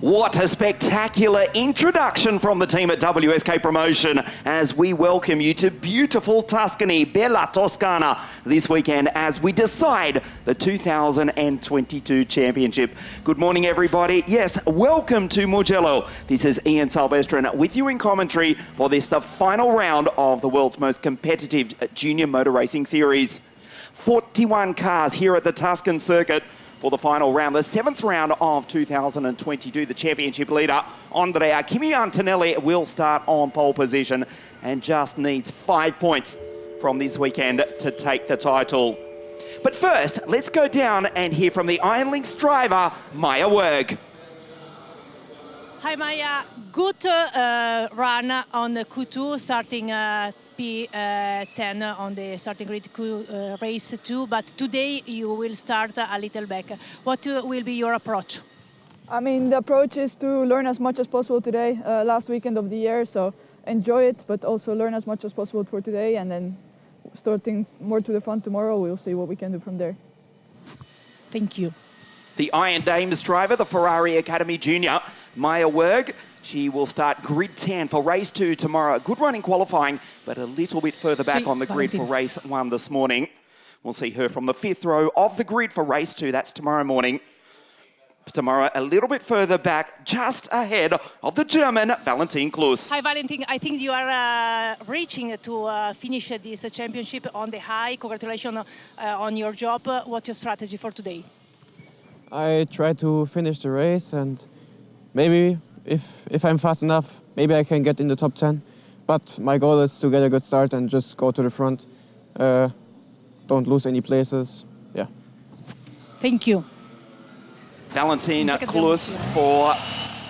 What a spectacular introduction from the team at WSK Promotion as we welcome you to beautiful Tuscany, Bella Toscana, this weekend as we decide the 2022 Championship. Good morning, everybody. Yes, welcome to Mugello. This is Ian Silvestrin with you in commentary for this, the final round of the world's most competitive junior motor racing series. 41 cars here at the Tuscan circuit for the final round, the 7th round of 2022. The championship leader, Andrea Antonelli, will start on pole position and just needs 5 points from this weekend to take the title. But first, let's go down and hear from the Iron Lynx driver, Maya Werg. Hi Maya, good run on the Q2, starting P10 on the starting grid race 2, but today you will start a little back. What will be your approach? I mean, the approach is to learn as much as possible today, last weekend of the year, so enjoy it, but also learn as much as possible for today, and then starting more to the front tomorrow, we'll see what we can do from there. Thank you. The Iron Dames driver, the Ferrari Academy Junior, Maya Werg. She will start grid 10 for race 2 tomorrow. Good run in qualifying, but a little bit further back on the grid for race 1 this morning. We'll see her from the 5th row of the grid for race 2. That's tomorrow morning. Tomorrow, a little bit further back, just ahead of the German Valentin Klus. Hi, Valentin. I think you are reaching to finish this championship on the high. Congratulations on your job. What's your strategy for today? I try to finish the race, and maybe if I'm fast enough, maybe I can get in the top 10. But my goal is to get a good start and just go to the front. Don't lose any places. Yeah. Thank you. Valentin Klus for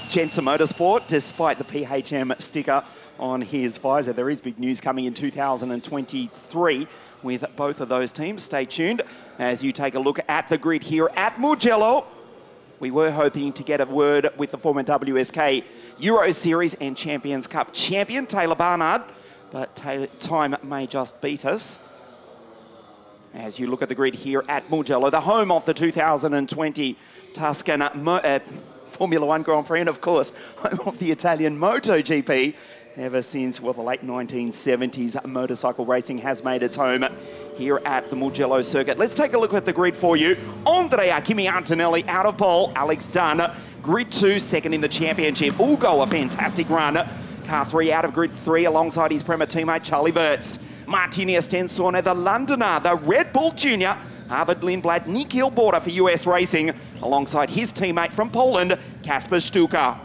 Gensa Motorsport, despite the PHM sticker on his visor. There is big news coming in 2023 with both of those teams. Stay tuned as you take a look at the grid here at Mugello. We were hoping to get a word with the former WSK Euro Series and Champions Cup champion, Taylor Barnard, but time may just beat us. As you look at the grid here at Mugello, the home of the 2020 Tuscan Formula One Grand Prix, and of course, home of the Italian MotoGP. Ever since, well, the late 1970s, motorcycle racing has made its home here at the Mugello circuit. Let's take a look at the grid for you. Andrea Antonelli out of pole, Alex Dunn, grid 2, second in the championship. Ugo, a fantastic run. Car 3 out of grid 3 alongside his Prema teammate Charlie Wirtz. Martini Estensone, the Londoner, the Red Bull Junior. Arvid Lindblad, Nick Hilborder for US Racing, alongside his teammate from Poland, Kasper Stuka.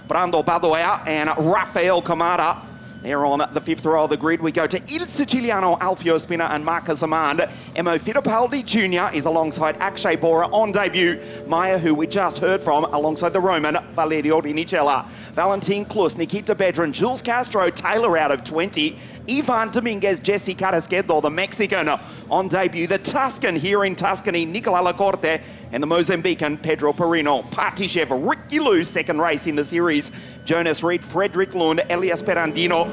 Brando Badoer and Rafael Camara. They're on the 5th row of the grid. We go to Il Siciliano, Alfio Spina and Marcus Amand. Emo Fittipaldi Jr. is alongside Akshay Bora on debut. Maya, who we just heard from, alongside the Roman, Valerio Rinicella. Valentin Klus, Nikita Bedrin, Jules Castro, Taylor out of 20. Ivan Dominguez, Jesse Carrasquedo, the Mexican, on debut. The Tuscan here in Tuscany, Nicola Lacorte, and the Mozambican, Pedro Perino. Partishev, Ricky Lou, second race in the series. Jonas Reed, Frederick Lund, Elias Perandino,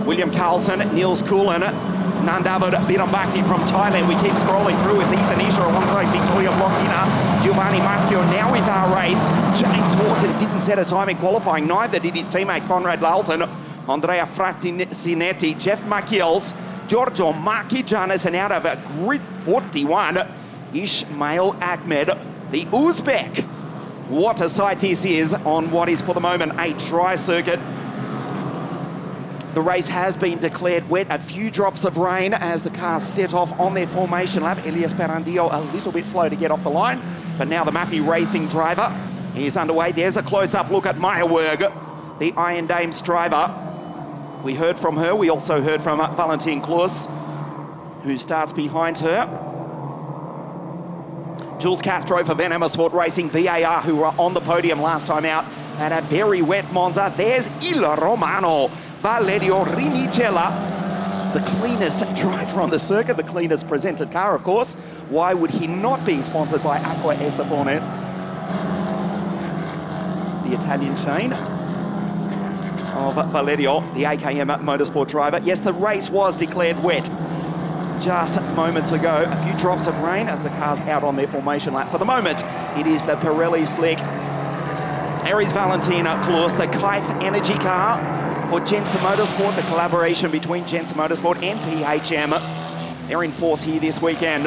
William Carlson, Niels Kulin, Nandavid Birambaki from Thailand. We keep scrolling through as Ethan Isha alongside Victoria Blochina, Giovanni Maschio now with our race. James Horton didn't set a time in qualifying, neither did his teammate Conrad Larsen. Andrea Fratticinetti, Jeff Machiels, Giorgio Markijanis, and out of grid 41, Ismail Ahmed, the Uzbek. What a sight this is on what is for the moment a dry circuit. The race has been declared wet. A few drops of rain as the cars set off on their formation lap. Elias Parandio a little bit slow to get off the line, but now the Maffei Racing driver is underway. There's a close-up look at Maya Werg, the Iron Dames driver. We heard from her. We also heard from Valentin Klus, who starts behind her. Jules Castro for Van Amersfoort Racing, VAR, who were on the podium last time out at a very wet Monza. There's Il Romano, Valerio Rinicella, the cleanest driver on the circuit, the cleanest presented car, of course. Why would he not be sponsored by Acqua Esapone? The Italian chain of Valerio, the AKM Motorsport driver. Yes, the race was declared wet just moments ago. A few drops of rain as the cars out on their formation lap. For the moment, it is the Pirelli Slick There is Valentina Klus, the Kaif Energy car for Jensen Motorsport, the collaboration between Jensen Motorsport and PHM. They're in force here this weekend.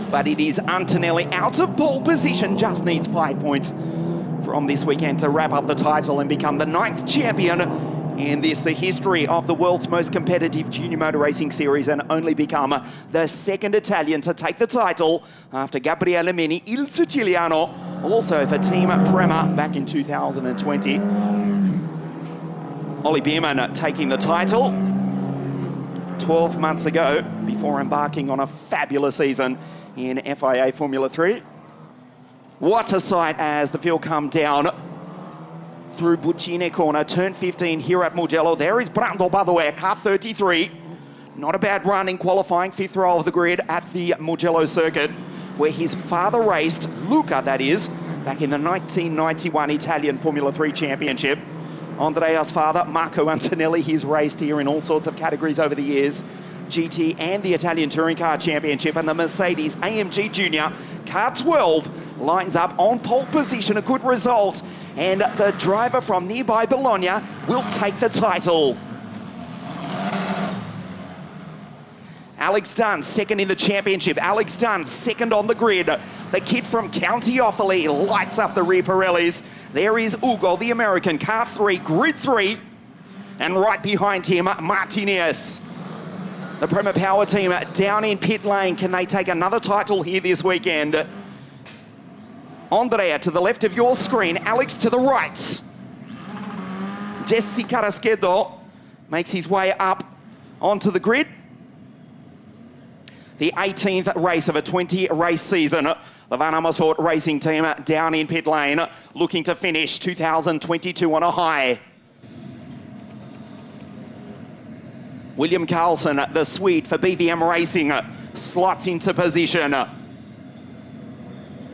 But it is Antonelli out of pole position, just needs 5 points from this weekend to wrap up the title and become the 9th champion in this, the history of the world's most competitive junior motor racing series, and only become the 2nd Italian to take the title after Gabriele Meni, Il Siciliano, also for Team Prema back in 2020. Ollie Bierman taking the title 12 months ago before embarking on a fabulous season in FIA Formula 3. What a sight as the field come down through Buccine corner, turn 15 here at Mugello. There is Brando, by the way, car 33. Not a bad run in qualifying, 5th row of the grid at the Mugello circuit, where his father raced, Luca that is, back in the 1991 Italian Formula 3 Championship. Andrea's father, Marco Antonelli, he's raced here in all sorts of categories over the years. GT and the Italian Touring Car Championship, and the Mercedes AMG Junior Car 12 lines up on pole position, a good result, and the driver from nearby Bologna will take the title. Alex Dunn, 2nd in the championship. Alex Dunn, 2nd on the grid. The kid from County Offaly lights up the rear Pirellis. There is Ugo, the American, car 3, grid 3, and right behind him, Martinez. The Prema Power team down in pit lane. Can they take another title here this weekend? Andrea to the left of your screen, Alex to the right. Jesse Carrasquedo makes his way up onto the grid. The 18th race of a 20-race season. The Van Amersfoort racing team down in pit lane, looking to finish 2022 on a high. William Carlson, the Swede for BVM Racing, slots into position.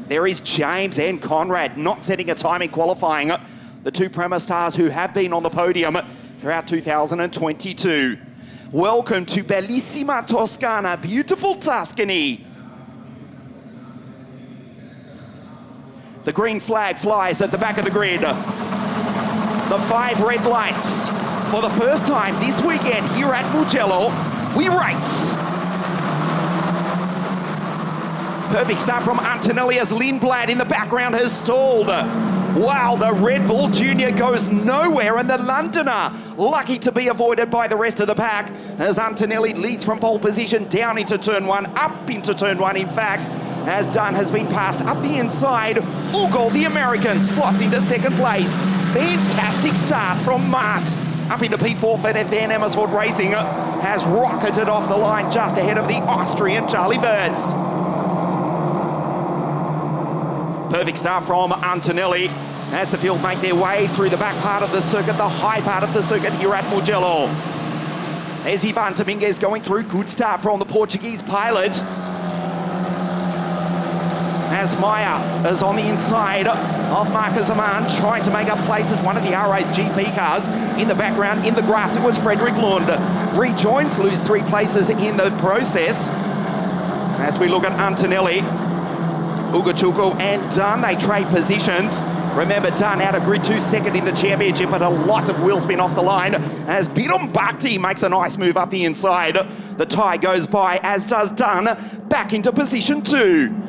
There is James and Conrad not setting a time in qualifying. The 2 Prema stars who have been on the podium throughout 2022. Welcome to Bellissima Toscana, beautiful Tuscany. The green flag flies at the back of the grid. The 5 red lights. For the first time this weekend here at Mugello, we race. Perfect start from Antonelli as Lindblad in the background has stalled. Wow, the Red Bull Junior goes nowhere, and the Londoner lucky to be avoided by the rest of the pack as Antonelli leads from pole position down into turn 1, up into turn 1 in fact, as Dunn has been passed up the inside. Ugo, the American, slots into 2nd place. Fantastic start from Mart. Up into P4 for Van Amersfoort Racing, has rocketed off the line just ahead of the Austrian Charlie Wirtz. Perfect start from Antonelli as the field make their way through the back part of the circuit, the high part of the circuit here at Mugello. There's Ivan Dominguez going through, good start from the Portuguese pilot. As Meyer is on the inside of Marcus Amann, trying to make up place as one of the RA's GP cars. In the background, in the grass, it was Frederick Lund. Rejoins, lose 3 places in the process. As we look at Antonelli, Ugochukwu and Dunn, they trade positions. Remember, Dunn out of grid 2, 2nd in the championship, but a lot of wheel spin off the line as Bidum Bhakti makes a nice move up the inside. The tie goes by, as does Dunn, back into position 2.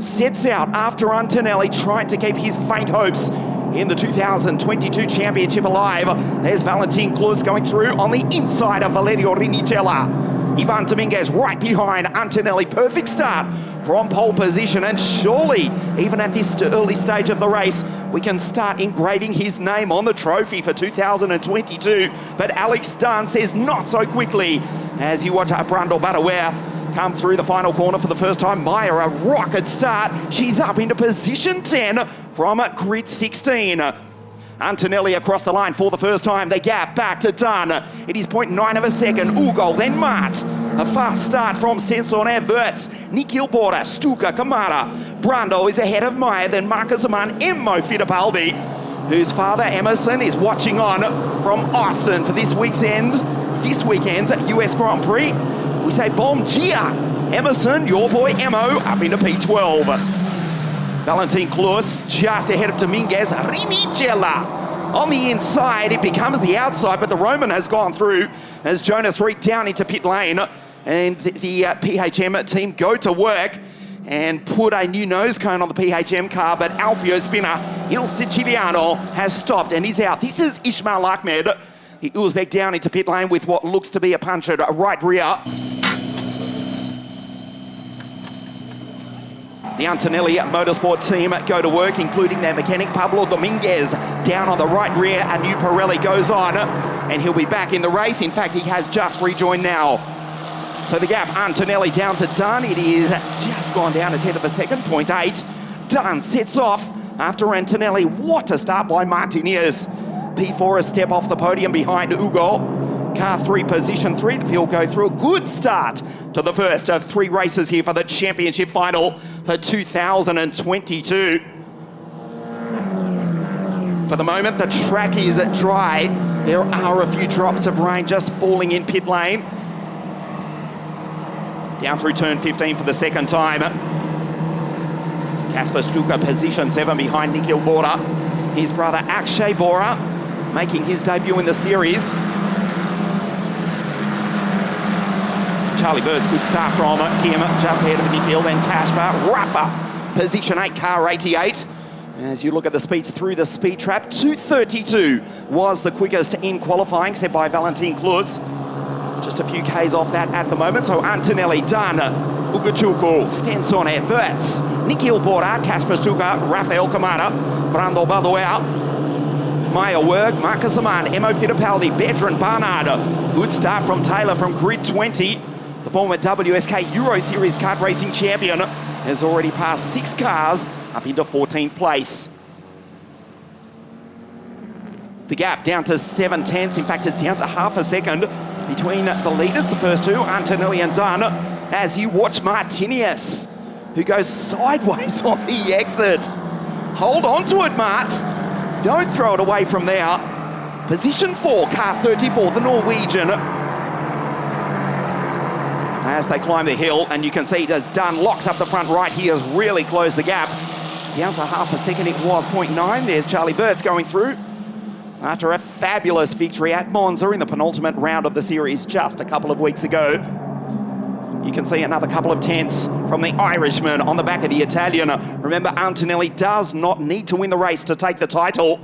Sets out after Antonelli, trying to keep his faint hopes in the 2022 championship alive. There's Valentin Klus going through on the inside of Valerio Rinicella. Ivan Dominguez right behind Antonelli. Perfect start from pole position, and surely, even at this early stage of the race, we can start engraving his name on the trophy for 2022. But Alex Dunn says not so quickly as you watch Brando Badaware come through the final corner for the first time. Meyer, a rocket start. She's up into position 10 from grid 16. Antonelli across the line for the first time. The gap back to Dunn. It is 0.9 of a second. Ugo, then Mart. A fast start from Stenson Wirtz. Nikhil Borda, Stuka, Kamara. Brando is ahead of Meyer, then Marcus Amann, Emmo Fittipaldi, whose father Emerson is watching on from Austin for this weekend's US Grand Prix. We say bom dia, Emerson, your boy Emmo, up into P12. Valentin Klus just ahead of Dominguez. Rimicella on the inside. It becomes the outside, but the Roman has gone through as Jonas Reed down into pit lane. And the PHM team go to work and put a new nose cone on the PHM car, but Alfio spinner Il Siciliano has stopped and he's out. This is Ismail Ahmed. The Uzbek down into pit lane with what looks to be a punctured right rear. The Antonelli Motorsport team go to work, including their mechanic Pablo Dominguez down on the right rear. And new Pirelli goes on and he'll be back in the race. In fact, he has just rejoined now. So the gap, Antonelli down to Dunn. It is just gone down a tenth of a second, 0.8. Dunn sets off after Antonelli. What a start by Martinez. P4 a step off the podium behind Ugo. Car 3, position 3. The field go through a good start to the first of 3 races here for the championship final for 2022. For the moment, the track is dry. There are a few drops of rain just falling in pit lane. Down through turn 15 for the second time. Kasper Stuka, position 7 behind Nikhil Bora. His brother Akshay Bora making his debut in the series. Charlie Bird's good start from him, just ahead of the midfield. Then Kasper, Rafa, position 8, car 88. As you look at the speeds through the speed trap, 2:32 was the quickest in qualifying, set by Valentin Klus. Just a few Ks off that at the moment. So Antonelli, Dunn, Ugachuku, Stenson, Verts, Nikhil Bora, Kasper Stuka, Rafael Kamada, Brando Badoer, Maya Werg, Marcus Aman, Emo Fittipaldi, Bedran Barnard. Good start from Taylor from grid 20. The former WSK Euro Series kart racing champion has already passed 6 cars up into 14th place. The gap down to 7/10. In fact, it's down to half a second between the leaders, the first 2, Antonelli and Dunn, as you watch Martinez, who goes sideways on the exit. Hold on to it, Mart. Don't throw it away from there. Position 4, car 34, the Norwegian. As they climb the hill, and you can see as Dunn locks up the front right, he has really closed the gap. Down to half a second, it was 0.9. There's Charlie Burtz going through after a fabulous victory at Monza in the penultimate round of the series just a couple of weeks ago. You can see another couple of tenths from the Irishman on the back of the Italian. Remember, Antonelli does not need to win the race to take the title,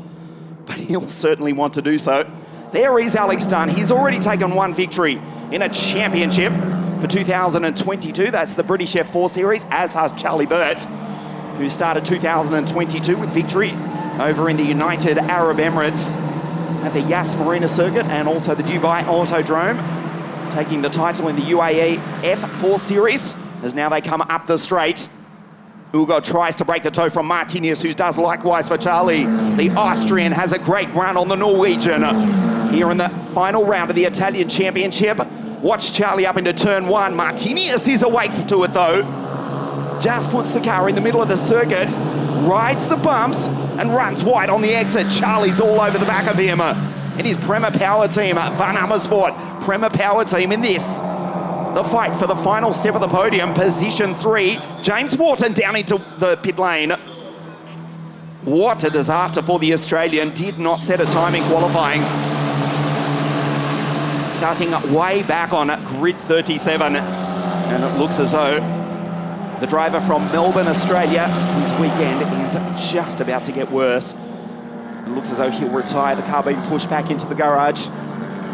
but he'll certainly want to do so. There is Alex Dunn. He's already taken 1 victory in a championship for 2022. That's the British F4 Series, as has Charlie Burtz, who started 2022 with victory over in the United Arab Emirates at the Yas Marina circuit and also the Dubai Autodrome, taking the title in the UAE F4 Series as now they come up the straight. Ugo tries to break the toe from Martinez, who does likewise for Charlie. The Austrian has a great run on the Norwegian here in the final round of the Italian Championship. Watch Charlie up into turn 1. Martinez is awake to it though. Just puts the car in the middle of the circuit, rides the bumps and runs wide on the exit. Charlie's all over the back of him. It is Prema Power Team, Van Amersfoort, Prema Power Team in this. The fight for the final step of the podium, position 3. James Wharton down into the pit lane. What a disaster for the Australian. Did not set a time in qualifying. Starting way back on grid 37. And it looks as though the driver from Melbourne, Australia, his weekend is just about to get worse. It looks as though he'll retire. The car being pushed back into the garage.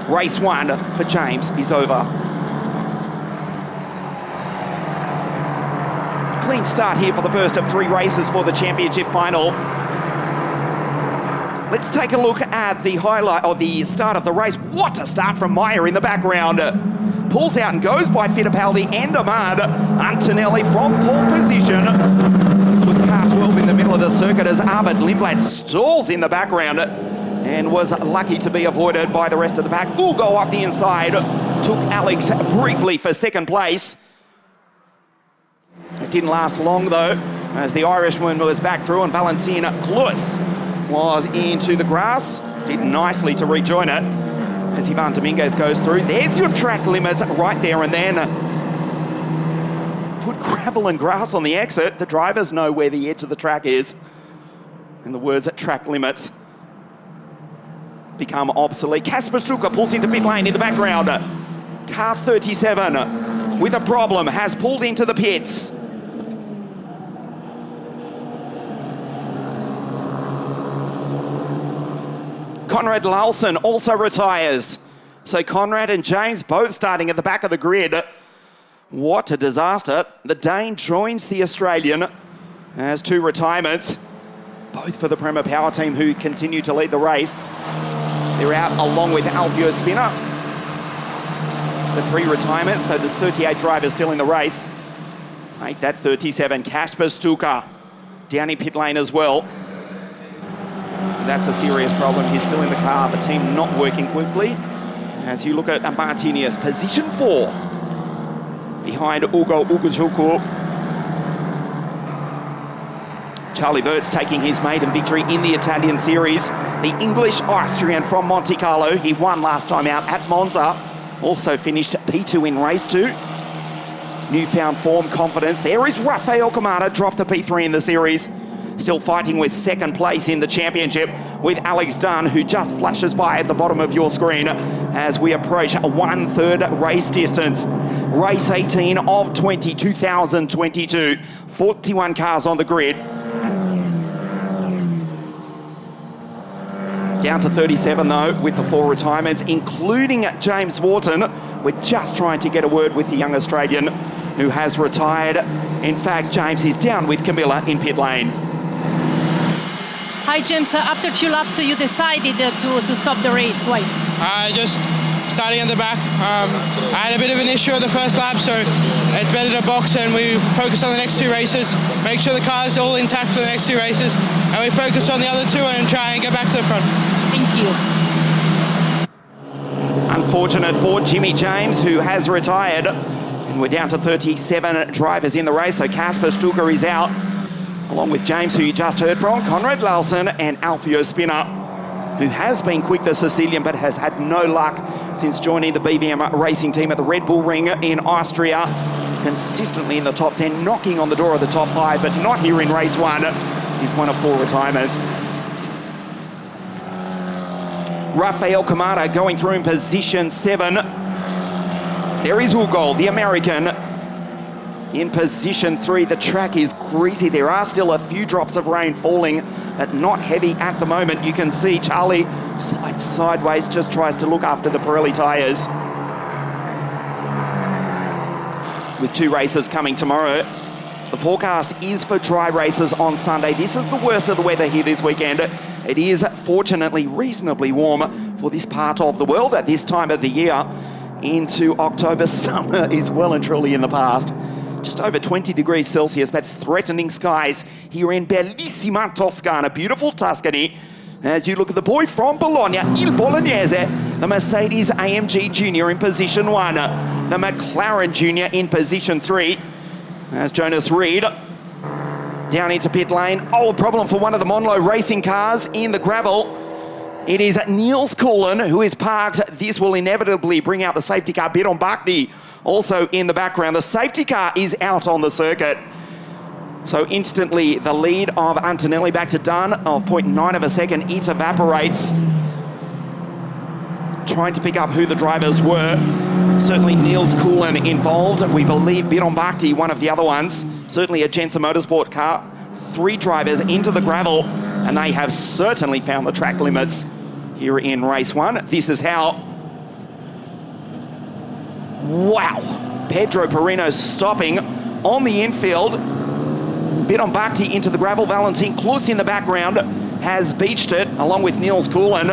Race 1 for James is over. Clean start here for the first of 3 races for the championship final. Let's take a look at the highlight of the start of the race. What a start from Meyer in the background. Pulls out and goes by Fittipaldi and Ahmad. Antonelli from pole position. Puts car 12 in the middle of the circuit as Arvid Lindblad stalls in the background and was lucky to be avoided by the rest of the pack. Ugo up the inside. Took Alex briefly for second place. It didn't last long though, as the Irishman was back through and Valentin Klus was into the grass. Did nicely to rejoin it as Ivan Dominguez goes through. There's your track limits right there and then. put gravel and grass on the exit. The drivers know where the edge of the track is. And the words at track limits become obsolete. Kasper Stuka pulls into pit lane in the background. Car 37 with a problem has pulled into the pits. Conrad Larsen also retires. So Conrad and James both starting at the back of the grid. What a disaster. The Dane joins the Australian as 2 retirements, both for the Prema Power team who continue to lead the race. They're out along with Alfio Spinner. The 3 retirements, so there's 38 drivers still in the race. Make that 37. Kasper Stuka down in pit lane as well. That's a serious problem. He's still in the car. The team not working quickly. As you look at Martinius, position 4 behind Ugo Ugochukwu. Charlie Burt's taking his maiden victory in the Italian series. The English-Austrian from Monte Carlo. He won last time out at Monza. Also finished P2 in race 2. Newfound form, confidence. There is Rafael Kamada, dropped to P3 in the series. Still fighting with second place in the championship with Alex Dunn, who just flashes by at the bottom of your screen as we approach a 1/3 race distance. Race 18 of 2022. 41 cars on the grid. Down to 37 though, with the 4 retirements, including James Wharton. We're just trying to get a word with the young Australian who has retired. In fact, James is down with Camilla in pit lane. Hi James, after a few laps you decided to stop the race. Why? Just starting at the back. I had a bit of an issue at the first lap, so it's better to box and we focus on the next 2 races, make sure the car's all intact for the next 2 races, and we focus on the other 2 and try and get back to the front. Thank you. Unfortunate for Jimmy James, who has retired. And we're down to 37 drivers in the race, so Kasper Stuka is out, along with James, who you just heard from, Conrad Larsen and Alfio Spinner, who has been quick the Sicilian but has had no luck since joining the BVM racing team at the Red Bull Ring in Austria. Consistently in the top 10, knocking on the door of the top 5, but not here in race 1. He's one of 4 retirements. Rafael Kamada going through in position 7. There is Ugo, the American, in position 3. The track is greasy. There are still a few drops of rain falling, but not heavy at the moment. You can see Charlie slides sideways, just tries to look after the Pirelli tyres. With 2 races coming tomorrow, the forecast is for dry races on Sunday. This is the worst of the weather here this weekend. It is fortunately reasonably warm for this part of the world at this time of the year. Into October, summer is well and truly in the past. Just over 20 degrees Celsius, but threatening skies here in bellissima Toscana, beautiful Tuscany. As you look at the boy from Bologna, Il Bolognese, the Mercedes AMG Junior in position 1, the McLaren Junior in position 3. As Jonas Reed down into pit lane. Oh, a problem for one of the Monlo racing cars in the gravel. It is Niels Cullen who is parked. This will inevitably bring out the safety car. Bidon Bakti also in the background. The safety car is out on the circuit. So instantly the lead of Antonelli back to Dunn of 0.9 of a second. It evaporates. Trying to pick up who the drivers were. Certainly Niels Cullen involved. We believe Bidon Bakti, one of the other ones. Certainly a Jensen Motorsport car. 3 drivers into the gravel, and they have certainly found the track limits here in race 1. This is how. Wow. Pedro Perino stopping on the infield. Bidon Bakti into the gravel. Valentin Klus in the background has beached it along with Niels Cullen.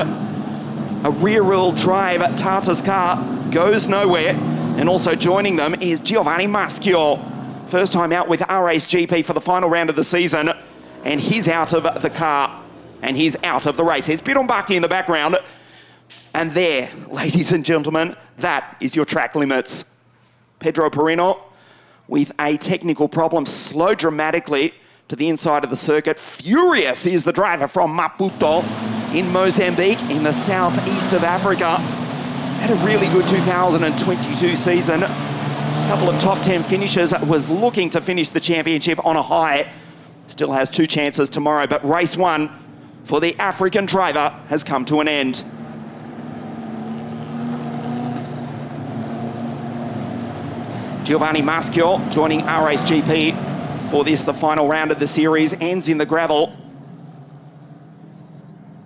A rear-wheel drive Tartar's car goes nowhere. And also joining them is Giovanni Maschio. First time out with RAce GP for the final round of the season. And he's out of the car. And he's out of the race. There's Bidon Bakti in the background. And there, ladies and gentlemen, that is your track limits. Pedro Perino with a technical problem, slow dramatically to the inside of the circuit. Furious is the driver from Maputo in Mozambique in the southeast of Africa. Had a really good 2022 season. couple of top 10 finishes, was looking to finish the championship on a high. Still has 2 chances tomorrow, but race 1 for the African driver has come to an end. Giovanni Maschio joining RSGP for this, the final round of the series, ends in the gravel.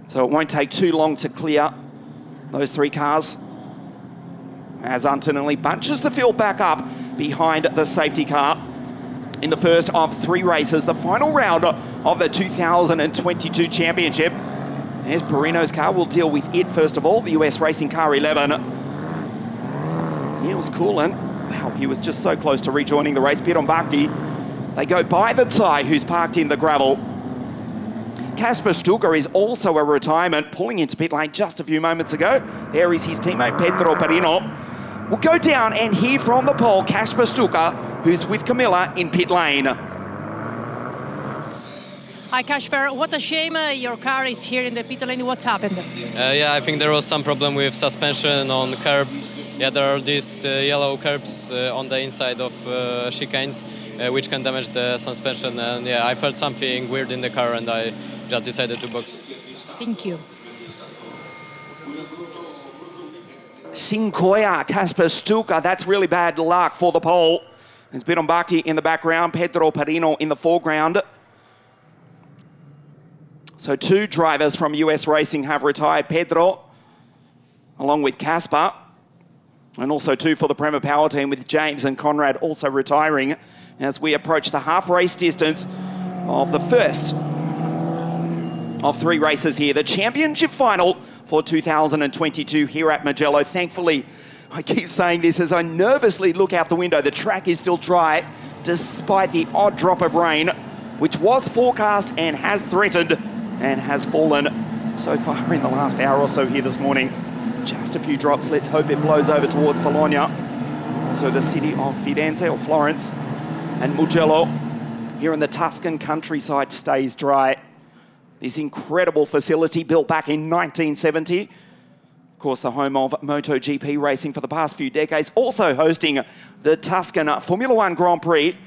So it won't take too long to clear those 3 cars, as Antonelli bunches the field back up behind the safety car in the first of 3 races, the final round of the 2022 championship. There's Perino's car. We'll deal with it first of all, the US Racing Car 11. Niels Coulin, wow, he was just so close to rejoining the race. Bidon Bakti, they go by the Thai, who's parked in the gravel. Kasper Stuka is also a retirement, pulling into pit lane just a few moments ago. There is his teammate Pedro Perino. We'll go down and hear from the pole Kasper Stuka, who's with Camilla in pit lane. Hi Kasper, what a shame your car is here in the pit lane. What's happened? Yeah, I think there was some problem with suspension on curb. Yeah, there are these yellow curbs on the inside of chicanes, which can damage the suspension. And yeah, I felt something weird in the car and I just decided to box. Thank you. Sinkoya, Kasper Stuka, that's really bad luck for the pole. There's Bidon Bakti in the background, Pedro Perino in the foreground. So 2 drivers from US Racing have retired. Pedro, along with Kasper, and also 2 for the Prema Power team with James and Conrad also retiring as we approach the half race distance of the first of 3 races here. The championship final for 2022 here at Mugello. Thankfully, I keep saying this as I nervously look out the window. The track is still dry despite the odd drop of rain, which was forecast and has threatened and has fallen so far in the last hour or so here this morning. Just a few drops. Let's hope it blows over towards Bologna. Also the city of Firenze or Florence and Mugello here in the Tuscan countryside stays dry. This incredible facility built back in 1970. Of course, the home of MotoGP racing for the past few decades. Also hosting the Tuscan Formula One Grand Prix,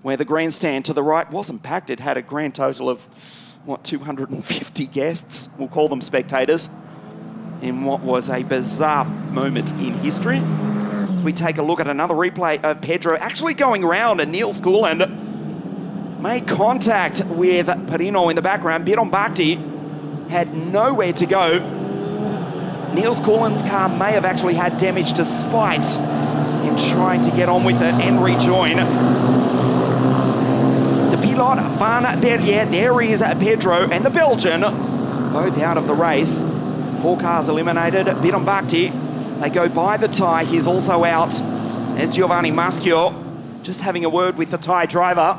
where the grandstand to the right wasn't packed. It had a grand total of, 250 guests. We'll call them spectators. In what was a bizarre moment in history. We take a look at another replay of Pedro actually going around, and Niels Coulin made contact with Perino in the background. Bidon Bakti had nowhere to go. Niels Coulin's car may have actually had damage despite him trying to get on with it and rejoin. The Pilot Van Berlier, there is Pedro and the Belgian, both out of the race. 4 cars eliminated. Bidon Bakti, they go by the Thai. He's also out. There's Giovanni Maschio, just having a word with the Thai driver.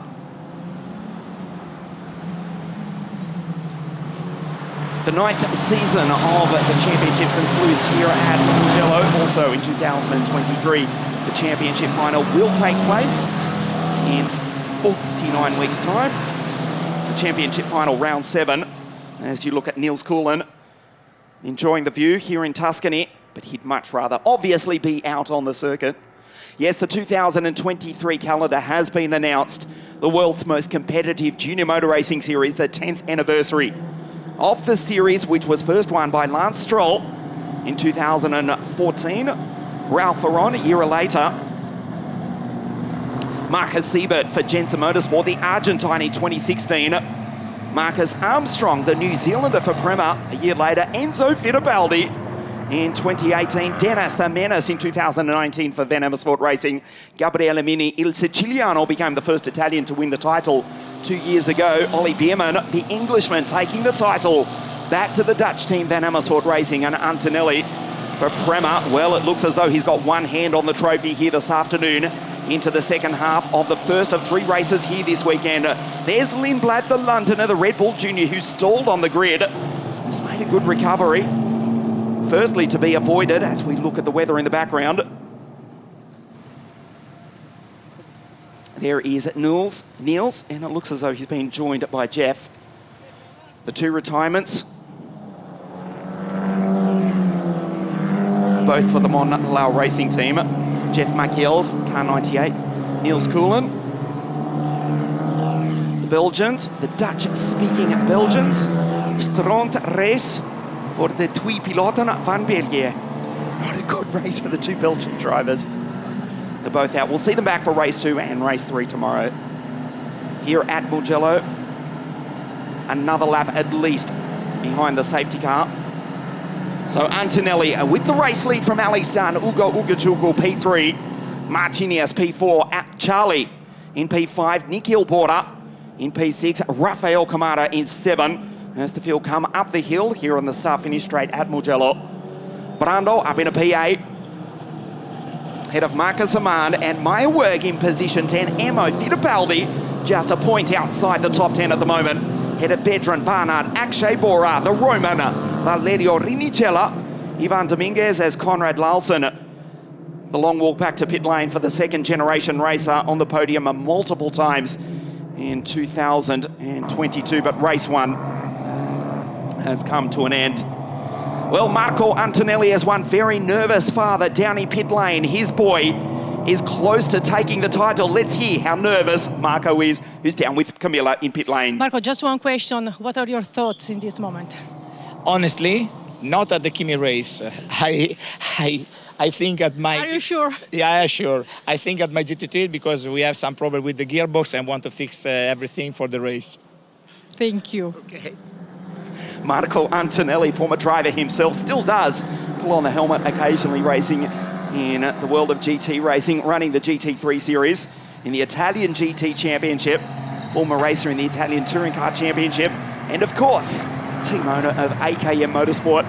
The 9th season of the championship concludes here at Mugello. Also in 2023, the championship final will take place in 49 weeks' time. The championship final, round 7. As you look at Niels Coulin, enjoying the view here in Tuscany, but he'd much rather obviously be out on the circuit. Yes, the 2023 calendar has been announced. The world's most competitive junior motor racing series, the 10th anniversary of the series, which was first won by Lance Stroll in 2014. Ralph Ferron a year later. Marcus Siebert for Jensen Motorsport, the Argentine in 2016. Marcus Armstrong, the New Zealander for Prema a year later. Enzo Fittipaldi in 2018. Dennis the Menace in 2019 for Van Amersfoort Racing. Gabriele Mini, Il Siciliano, became the first Italian to win the title 2 years ago. Ollie Bierman, the Englishman, taking the title back to the Dutch team Van Amersfoort Racing. And Antonelli for Prema, well, it looks as though he's got one hand on the trophy here this afternoon into the second half of the first of 3 races here this weekend. There's Lindblad, the Londoner, the Red Bull Junior, who stalled on the grid. Has made a good recovery. Firstly, to be avoided as we look at the weather in the background. There is Niels, and it looks as though he's been joined by Jeff. The 2 retirements, both for the Monlau Racing team. Jeff Machiels, car 98. Niels Koelen. The Belgians, the Dutch-speaking Belgians. Strand race for the twee piloten van België. Not a good race for the two Belgian drivers. They're both out. We'll see them back for race 2 and race 3 tomorrow. Here at Mugello, another lap at least behind the safety car. So Antonelli with the race lead from Alex Dunn, Ugo Ugochukwu P3, Martinez P4, Charlie in P5, Nikhil Porter in P6, Rafael Kamara in 7. As the field come up the hill here on the start-finish straight at Mugello. Brando up in a P8. Head of Marcus Amand and Maya Werg in position 10. Emo Fittipaldi just a point outside the top 10 at the moment. Head of Bedran Barnard, Akshay Bora, the Roman, Valerio Rinicella, Ivan Dominguez as Conrad Larsen. The long walk back to pit lane for the second generation racer on the podium multiple times in 2022, but race 1 has come to an end. Well, Marco Antonelli has one very nervous father down in pit lane. His boy is close to taking the title. Let's hear how nervous Marco is, who's down with Camilla in pit lane. Marco, just one question. What are your thoughts in this moment? Honestly, not at the Kimi race. I think at my... Are you sure? Yeah, sure. I think at my GT3 because we have some problem with the gearbox and want to fix everything for the race. Thank you. Okay. Marco Antonelli, former driver himself, still does pull on the helmet occasionally, racing in the world of GT racing, running the GT3 series in the Italian GT Championship, former racer in the Italian Touring Car Championship, and of course, team owner of AKM Motorsport,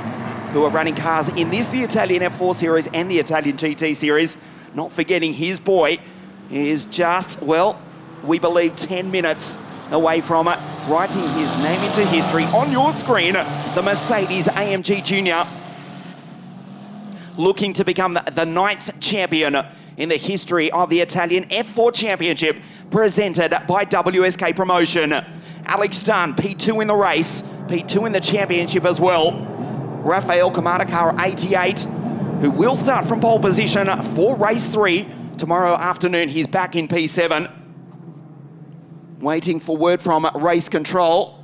who are running cars in this, the Italian F4 series and the Italian GT series. Not forgetting his boy is just, well, we believe 10 minutes away from it, writing his name into history. On your screen, the Mercedes AMG Junior, looking to become the 9th champion in the history of the Italian F4 Championship, presented by WSK Promotion. Alex Dunn, P2 in the race, P2 in the championship as well. Rafael Kamara, car 88, who will start from pole position for race 3 tomorrow afternoon. He's back in P7. Waiting for word from race control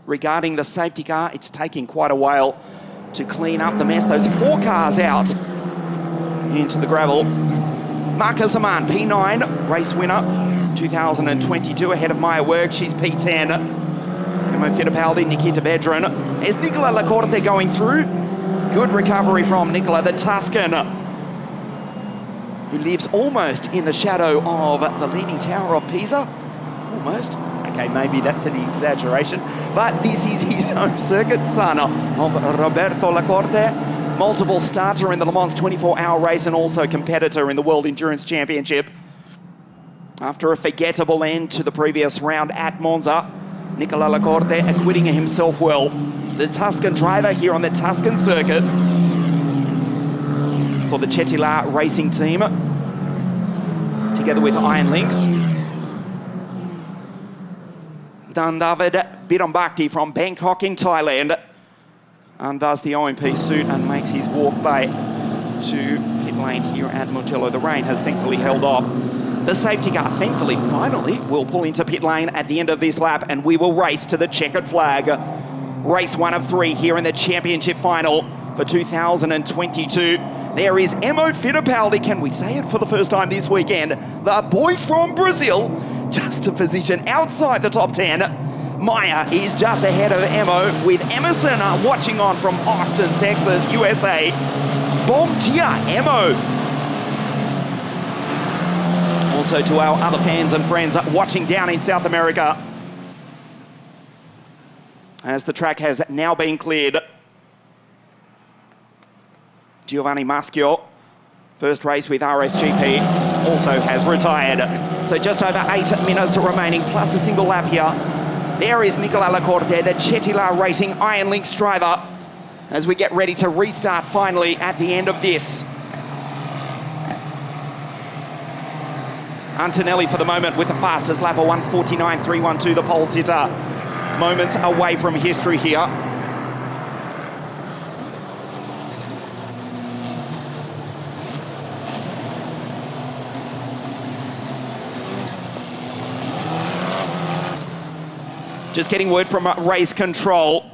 regarding the safety car. It's taking quite a while to clean up the mess. Those 4 cars out into the gravel. Marcus Amand, P9, race winner 2022, ahead of Maya Werg. She's P10. Emo Fittipaldi, Nikita Bedran. Is Nicola Lacorte going through? Good recovery from Nicola, the Tuscan, who lives almost in the shadow of the Leaning Tower of Pisa. Almost. Okay, maybe that's an exaggeration, but this is his home circuit, son of Roberto Lacorte, multiple starter in the Le Mans 24-hour race and also competitor in the World Endurance Championship. After a forgettable end to the previous round at Monza, Nicola Lacorte acquitting himself well. The Tuscan driver here on the Tuscan circuit for the Chetila Racing Team, together with Iron Lynx. Dan David Bidambakti from Bangkok in Thailand undoes the OMP suit and makes his walk back to pit lane here at Mugello. The rain has thankfully held off. The safety car, thankfully, finally will pull into pit lane at the end of this lap, and we will race to the checkered flag. Race 1 of 3 here in the championship final for 2022. There is Emo Fittipaldi, can we say it for the first time this weekend? The boy from Brazil, just a position outside the top 10. Maya is just ahead of Emo, with Emerson watching on from Austin, Texas, USA. Bom dia, Emo. Also to our other fans and friends watching down in South America, as the track has now been cleared. Giovanni Maschio, first race with RSGP, also has retired. So just over 8 minutes remaining, plus a single lap here. There is Nicola Lacorte, the Chetila Racing Iron Lynx driver, as we get ready to restart finally at the end of this. Antonelli for the moment with the fastest lap of 1:49.312, the pole sitter. Moments away from history here. Just getting word from race control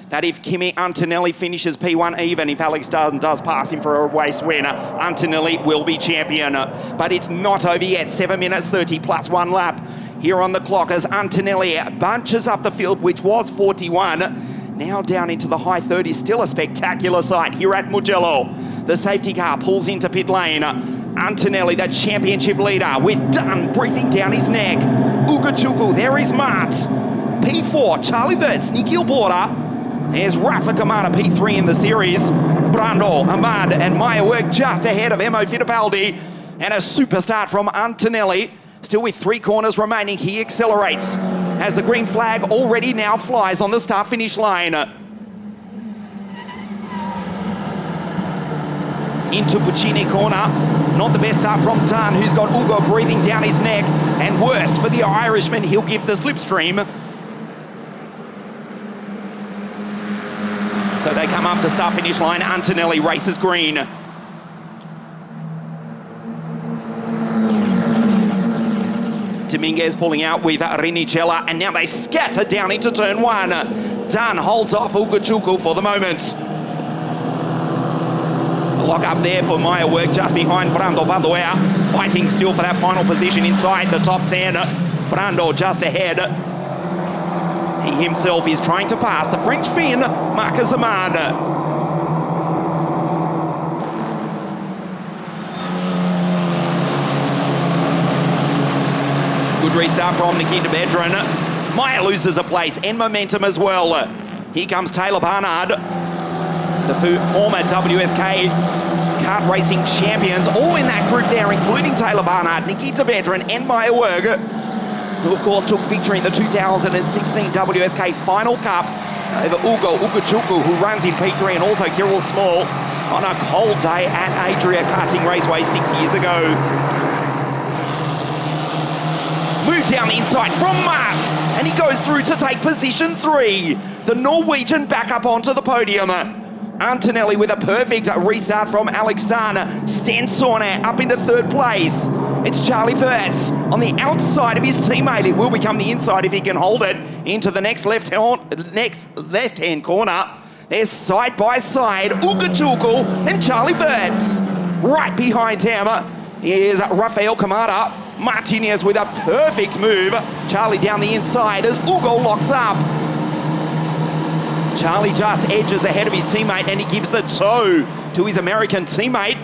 that if Kimi Antonelli finishes P1 even, if Alex Dunn does pass him for a race win, Antonelli will be champion. But it's not over yet. 7 minutes 30 plus 1 lap here on the clock as Antonelli bunches up the field, which was 41. Now down into the high 30s. Still a spectacular sight here at Mugello. The safety car pulls into pit lane. Antonelli, the championship leader, with Dunn breathing down his neck. Ugochukwu, there is Mart. P4, Charlie Verts, Nikhil Border. There's Rafa Kamada, P3 in the series. Brando, Ahmad, and Maya work just ahead of Emo Fittipaldi. And a super start from Antonelli. Still with 3 corners remaining, he accelerates as the green flag already now flies on the start-finish line. Into Puccini corner. Not the best start from Dunn, who's got Ugo breathing down his neck. And worse for the Irishman, he'll give the slipstream. So they come up the start-finish line. Antonelli races green. Dominguez pulling out with Rinicella, and now they scatter down into turn 1. Dunn holds off Ugochukwu for the moment. Lock up there for Maya work just behind Brando Balduea, fighting still for that final position inside the top 10. Brando just ahead. He himself is trying to pass the French Finn, Marcus Ahmad. Good restart from Nikita Bedran. Maya loses a place and momentum as well. Here comes Taylor Barnard, the former WSK kart racing champions, all in that group there, including Taylor Barnard, Nikita Bedran and Maya Werg, who of course took victory in the 2016 WSK Final Cup over Ugochukwu, who runs in P3, and also Kirill Small on a cold day at Adria Karting Raceway 6 years ago. Move down the inside from Mart, and he goes through to take position 3. The Norwegian back up onto the podium. Antonelli with a perfect restart from Alex Dunn. Stensorne up into 3rd place. It's Charlie Verts on the outside of his teammate. It will become the inside if he can hold it into the next left-hand corner. They're side by side, Ugochukwu and Charlie Verts. Right behind him is Rafael Kamada. Martinez with a perfect move. Charlie down the inside as Ugo locks up. Charlie just edges ahead of his teammate, and he gives the toe to his American teammate.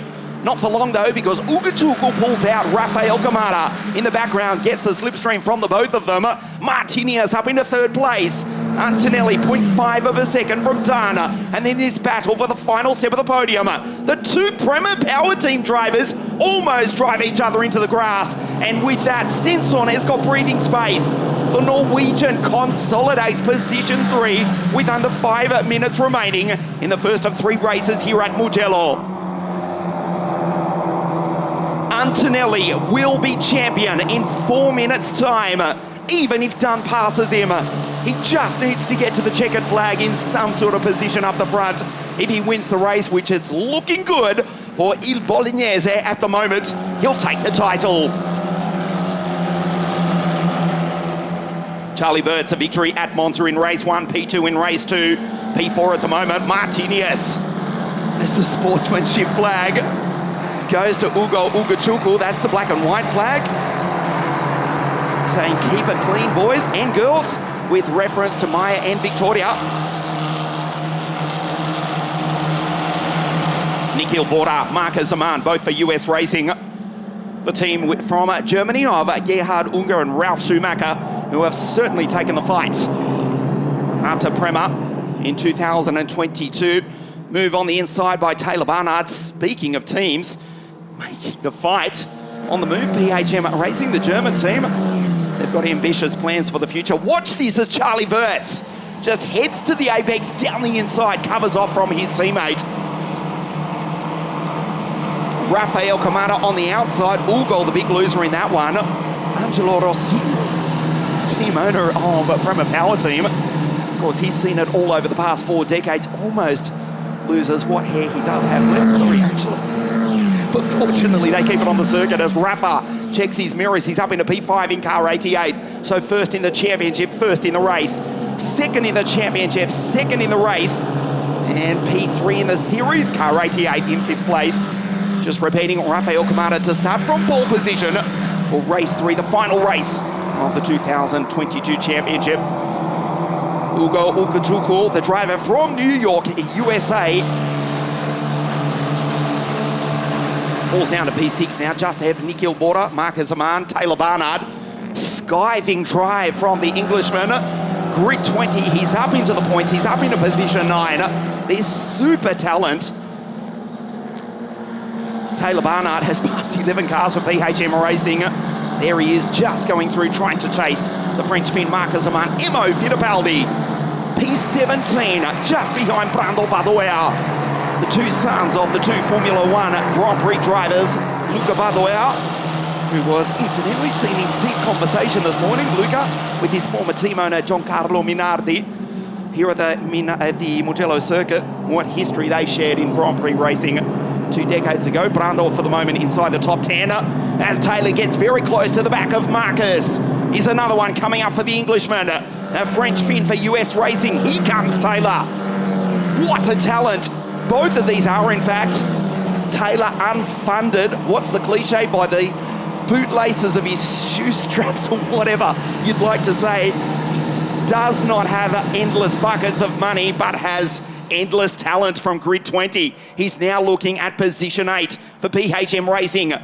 Not for long though, because Ugochukwu pulls out Rafael Kamada. In the background, gets the slipstream from the both of them. Martinez up into 3rd place. Antonelli 0.5 of a second from Dunn. And then this battle for the final step of the podium. The 2 Prema Power Team drivers almost drive each other into the grass. And with that, Stenson has got breathing space. The Norwegian consolidates position 3 with under 5 minutes remaining in the first of 3 races here at Mugello. Antonelli will be champion in 4 minutes' time, even if Dunn passes him. He just needs to get to the checkered flag in some sort of position up the front. If he wins the race, which is looking good for Il Bolognese at the moment, he'll take the title. Charlie Verts, a victory at Monza in race 1, P2 in race 2, P4 at the moment. Martinez, as the sportsmanship flag goes to Ugochukwu. That's the black and white flag, saying keep it clean, boys and girls, with reference to Maya and Victoria. Nikhil Border, Marcus Amann, both for US Racing. The team from Germany of Gerhard Unger and Ralf Schumacher, who have certainly taken the fight after Prema in 2022. Move on the inside by Taylor Barnard. Speaking of teams making the fight on the move, PHM Racing, the German team, they've got ambitious plans for the future. Watch this as Charlie Verts just heads to the apex down the inside, covers off from his teammate. Rafael Kamada on the outside. Ugo, the big loser in that one. Angelo Rossini, team owner of Prema Power Team. Of course, he's seen it all over the past 4 decades. Almost loses what hair he does have left. Sorry, actually. But fortunately, they keep it on the circuit as Rafa checks his mirrors. He's up into P5 in car 88. So first in the championship, first in the race. Second in the championship, second in the race. And P3 in the series, car 88 in 5th place. Just repeating, Rafael Kamada to start from pole position for race 3, the final race of the 2022 championship. Ugo Ukatuku, the driver from New York, USA. Falls down to P6 now, just ahead of Nikhil Bora, Marcus Aman, Taylor Barnard. Scything drive from the Englishman. Grid 20, he's up into the points, he's up into position 9. There's super talent. Taylor Barnard has passed 11 cars for PHM Racing. There he is, just going through, trying to chase the French Finn Marcus Aman. Emo Fittipaldi, P17, just behind Brando Badoer. The two sons of the two Formula One Grand Prix drivers, Luca Badoer, who was incidentally seen in deep conversation this morning, Luca, with his former team owner, Giancarlo Minardi, here at the Mugello circuit. What history they shared in Grand Prix racing 2 decades ago. Brando for the moment inside the top 10, as Taylor gets very close to the back of Marcus. Here's another one coming up for the Englishman, a French Finn for US Racing. Here comes Taylor. What a talent. Both of these are, in fact, Taylor unfunded, what's the cliche, by the bootlaces of his shoe straps or whatever you'd like to say. Does not have endless buckets of money, but has endless talent from Grid 20. He's now looking at position 8 for PHM Racing.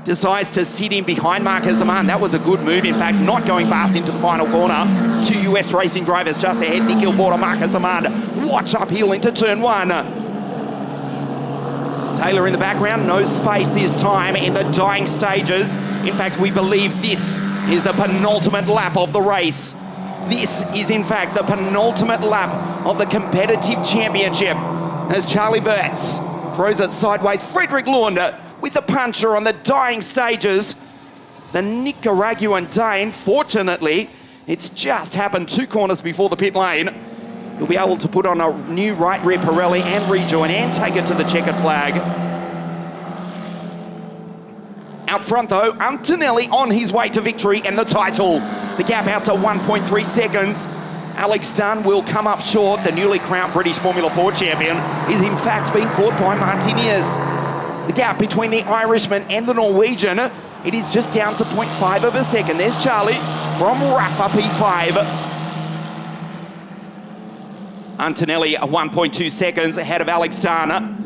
Decides to sit in behind Marcus Aman. That was a good move, in fact, not going past into the final corner. Two US Racing drivers just ahead, Nikhil Bora, Marcus Aman. Watch uphill into turn 1. Taylor in the background, no space this time in the dying stages. In fact, we believe this is the penultimate lap of the race. This is, in fact, the penultimate lap of the competitive championship, as Charlie Wirtz throws it sideways. Frederick Lund with the puncher on the dying stages. The Nicaraguan Dane, fortunately, it's just happened 2 corners before the pit lane. He'll be able to put on a new right rear Pirelli and rejoin and take it to the checkered flag. Out front though, Antonelli on his way to victory and the title. The gap out to 1.3 seconds. Alex Dunn will come up short. The newly crowned British Formula 4 champion is in fact being caught by Martinez. The gap between the Irishman and the Norwegian, it is just down to 0.5 of a second. There's Charlie from Rafa P5. Antonelli 1.2 seconds ahead of Alex Dunn.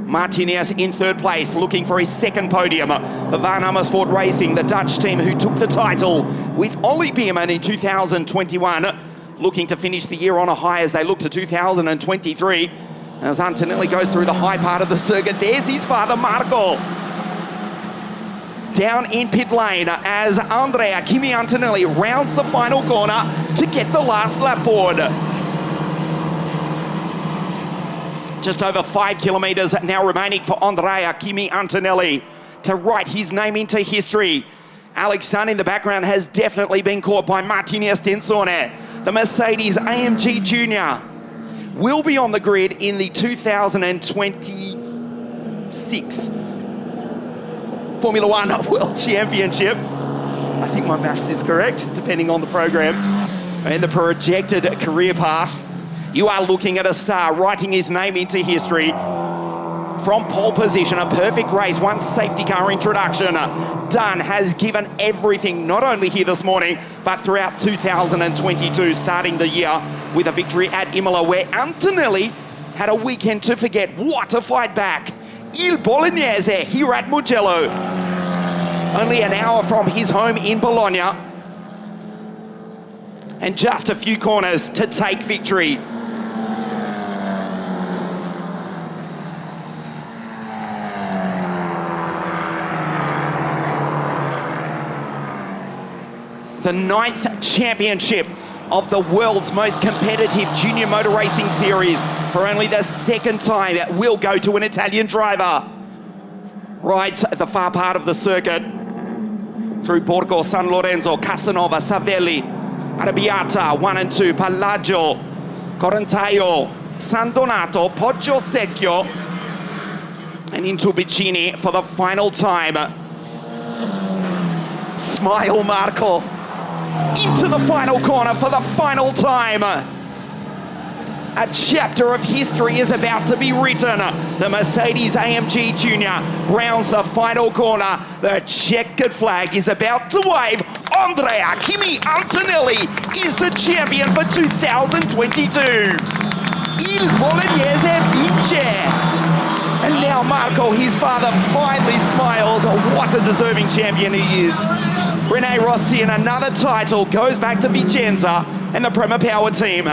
Martinez in 3rd place, looking for his 2nd podium for Van Amersfoort Racing, the Dutch team who took the title with Ollie Beerman in 2021, looking to finish the year on a high as they look to 2023. As Antonelli goes through the high part of the circuit, there's his father, Marco. Down in pit lane as Andrea Kimi Antonelli rounds the final corner to get the last lap board. Just over 5 kilometres now remaining for Andrea Kimi Antonelli to write his name into history. Alex Dunn in the background has definitely been caught by Martinez Tensone. The Mercedes AMG Junior will be on the grid in the 2026 Formula One World Championship. I think my maths is correct, depending on the program and the projected career path. You are looking at a star writing his name into history. From pole position, a perfect race, 1 safety car introduction. Dunn has given everything, not only here this morning, but throughout 2022, starting the year with a victory at Imola, where Antonelli had a weekend to forget. What a fight back. Il Bolognese here at Mugello. Only an hour from his home in Bologna. And just a few corners to take victory. The 9th championship of the world's most competitive junior motor racing series. For only the 2nd time it will go to an Italian driver. Rides at the far part of the circuit through Borgo San Lorenzo, Casanova, Savelli, Arrabbiata, 1 and 2, Pallaggio, Corantaio, San Donato, Poggio Secchio, and into Vicini for the final time. Smile, Marco. Into the final corner for the final time. A chapter of history is about to be written. The Mercedes-AMG Junior rounds the final corner. The checkered flag is about to wave. Andrea Kimi Antonelli is the champion for 2022. Il Bolognese vince. And now Marco, his father, finally smiles. What a deserving champion he is. Rene Rossi in another title goes back to Vicenza and the Prema Power team.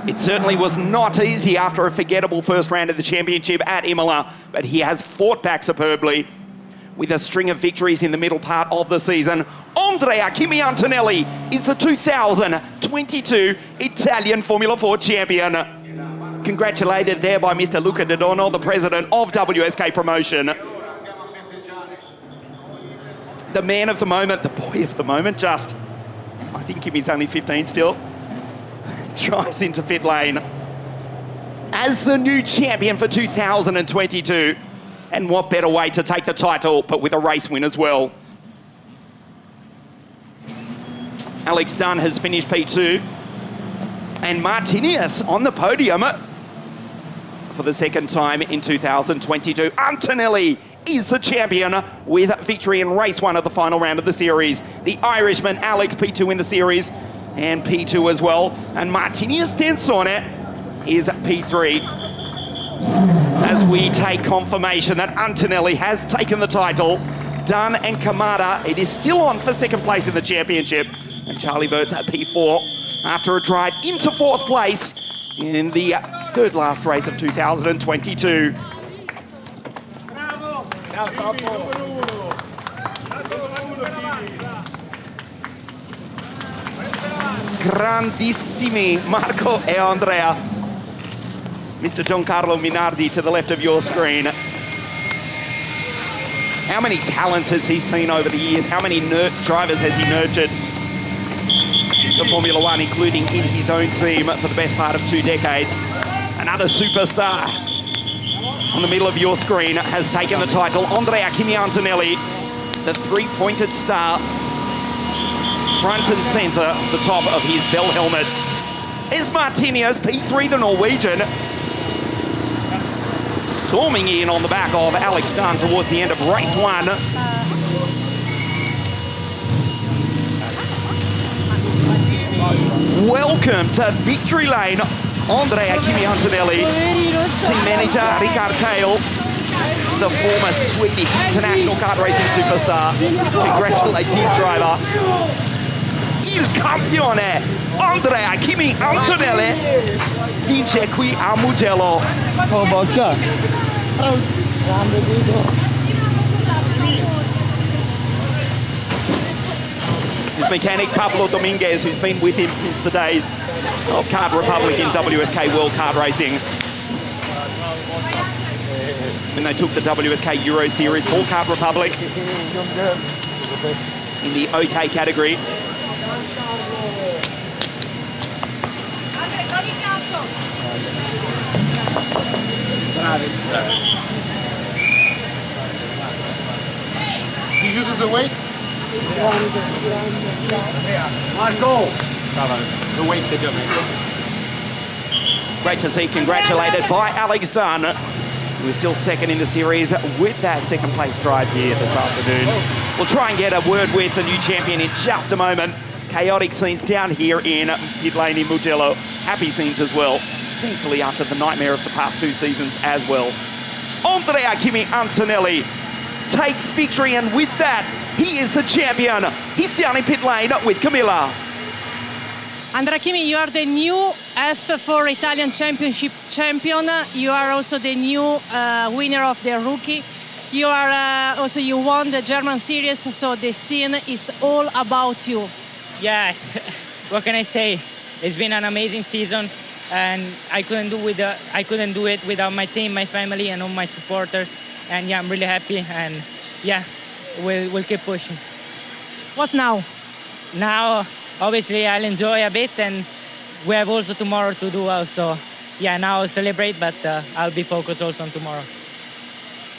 It certainly was not easy after a forgettable first round of the championship at Imola, but he has fought back superbly with a string of victories in the middle part of the season. Andrea Kimi Antonelli is the 2022 Italian Formula 4 champion. Congratulated there by Mr. Luca Dodono, the president of WSK Promotion. The man of the moment, the boy of the moment, just, I think Kimi's only 15 still, drives into pit lane as the new champion for 2022. And what better way to take the title, but with a race win as well. Alex Dunn has finished P2. And Martinius on the podium for the second time in 2022. Antonelli is the champion with victory in race 1 of the final round of the series. The Irishman, Alex, P2 in the series, and P2 as well. And Martinius Tensone is P3. As we take confirmation that Antonelli has taken the title, Dunn and Kamada, it is still on for second place in the championship. And Charlie Burt's at P4 after a drive into 4th place in the third last race of 2022. Grandissimi Marco e Andrea. Mr. Giancarlo Minardi to the left of your screen. How many talents has he seen over the years? How many drivers has he nurtured to Formula One, including in his own team for the best part of 2 decades? Another superstar on the middle of your screen has taken the title. Andrea Kimi Antonelli, the 3-pointed star, front and center, the top of his bell helmet. Is Martinius, P3, the Norwegian, storming in on the back of Alex Dunn towards the end of race 1. Welcome to victory lane, Andrea Kimi Antonelli. Team manager Ricard Kale, the former Swedish international kart racing superstar, congratulates his driver. Il campione, Andrea Kimi Antonelli, vince qui a Mugello. Oh, boccia. His mechanic Pablo Dominguez, who's been with him since the days of Kart Republic in WSK World Kart Racing. When they took the WSK Euro Series for Kart Republic in the OK category. Did you do the weight? Marco! The weight did you make? Great to see, congratulated by Alex Dunn, who is still second in the series with that second place drive here this afternoon. We'll try and get a word with the new champion in just a moment. Chaotic scenes down here in pit lane in Mugello. Happy scenes as well. Thankfully after the nightmare of the past 2 seasons as well. Andrea Kimi Antonelli takes victory, and with that, he is the champion. He's down in pit lane with Camilla. Andrea Kimi, you are the new F4 Italian Championship champion. You are also the new winner of the rookie. You are also, you won the German series, so the scene is all about you. Yeah, what can I say? It's been an amazing season, and I couldn't do it without my team, my family, and all my supporters. And yeah, I'm really happy, and yeah, we'll keep pushing. What's now? now obviously I'll enjoy a bit, and we have also tomorrow to do well. So yeah, now I'll celebrate, but I'll be focused also on tomorrow.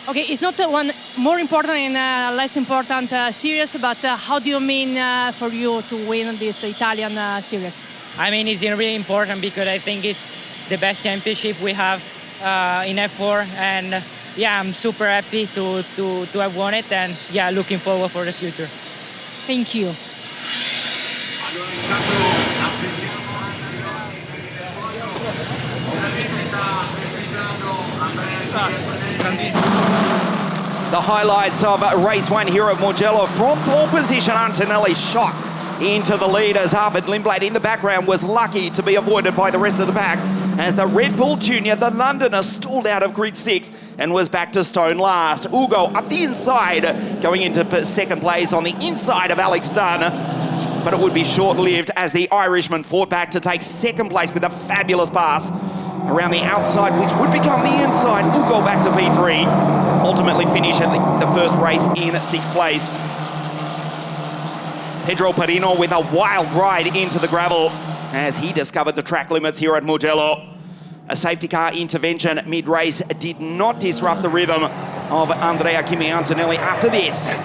Okay, it's not one more important and less important series, but how do you mean for you to win this Italian series? I mean, it's really important because I think it's the best championship we have in F4, and yeah, I'm super happy to have won it, and yeah, looking forward for the future. Thank you. The highlights of race 1 here at Mugello. From pole position, Antonelli shot into the lead as Harvard Lindblad in the background was lucky to be avoided by the rest of the pack as the Red Bull Junior, the Londoner, stalled out of grid 6 and was back to stone last. Ugo up the inside, going into second place on the inside of Alex Dunn, but it would be short-lived as the Irishman fought back to take second place with a fabulous pass around the outside, which would become the inside. Ugo back to P3, ultimately finish at the first race in 6th place. Pedro Perino with a wild ride into the gravel as he discovered the track limits here at Mugello. A safety car intervention mid-race did not disrupt the rhythm of Andrea Kimi Antonelli after this.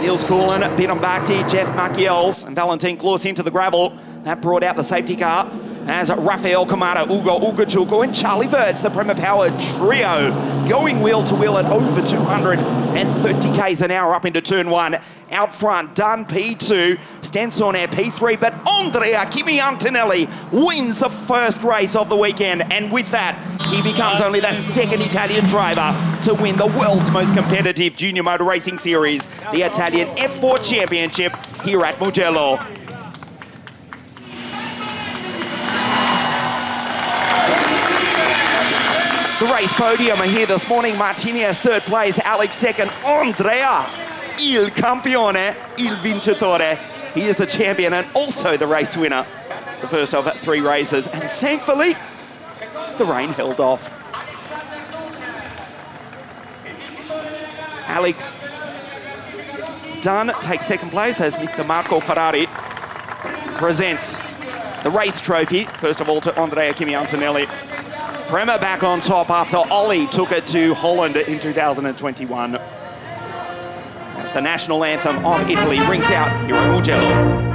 Niels Coulin, Bidon Bhakti, Jeff Machiels and Valentin Klus into the gravel. That brought out the safety car as Rafael Kamada, Ugo Ugachuko and Charlie Verts, the Prema Power trio, going wheel to wheel at over 230 k's an hour up into turn 1. Out front, Dunn P2, Stensonair P3, but Andrea Kimi Antonelli wins the first race of the weekend, and with that, he becomes only the second Italian driver to win the world's most competitive junior motor racing series, the Italian F4 Championship here at Mugello. The race podium are here this morning. Martinez 3rd place, Alex 2nd, Andrea, il campione, il vincitore. He is the champion and also the race winner. The first of 3 races, and thankfully, the rain held off. Alex Dunn takes 2nd place as Mr. Marco Ferrari presents the race trophy, first of all to Andrea Kimi Antonelli. Prema back on top after Ollie took it to Holland in 2021. As the national anthem of Italy rings out here at Mugello.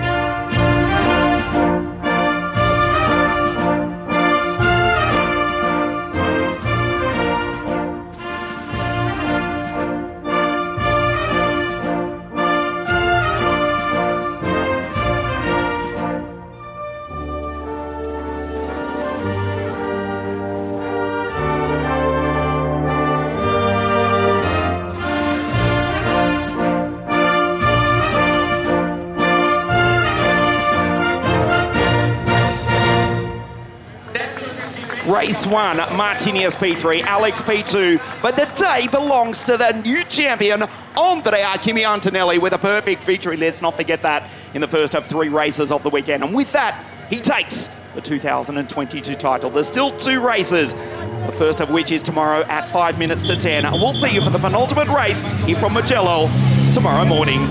Race 1, Martinez P3, Alex P2, but the day belongs to the new champion, Andrea Kimi Antonelli, with a perfect victory, let's not forget that, in the first of 3 races of the weekend. And with that, he takes the 2022 title. There's still 2 races, the first of which is tomorrow at 5 minutes to 10. And we'll see you for the penultimate race here from Mugello tomorrow morning.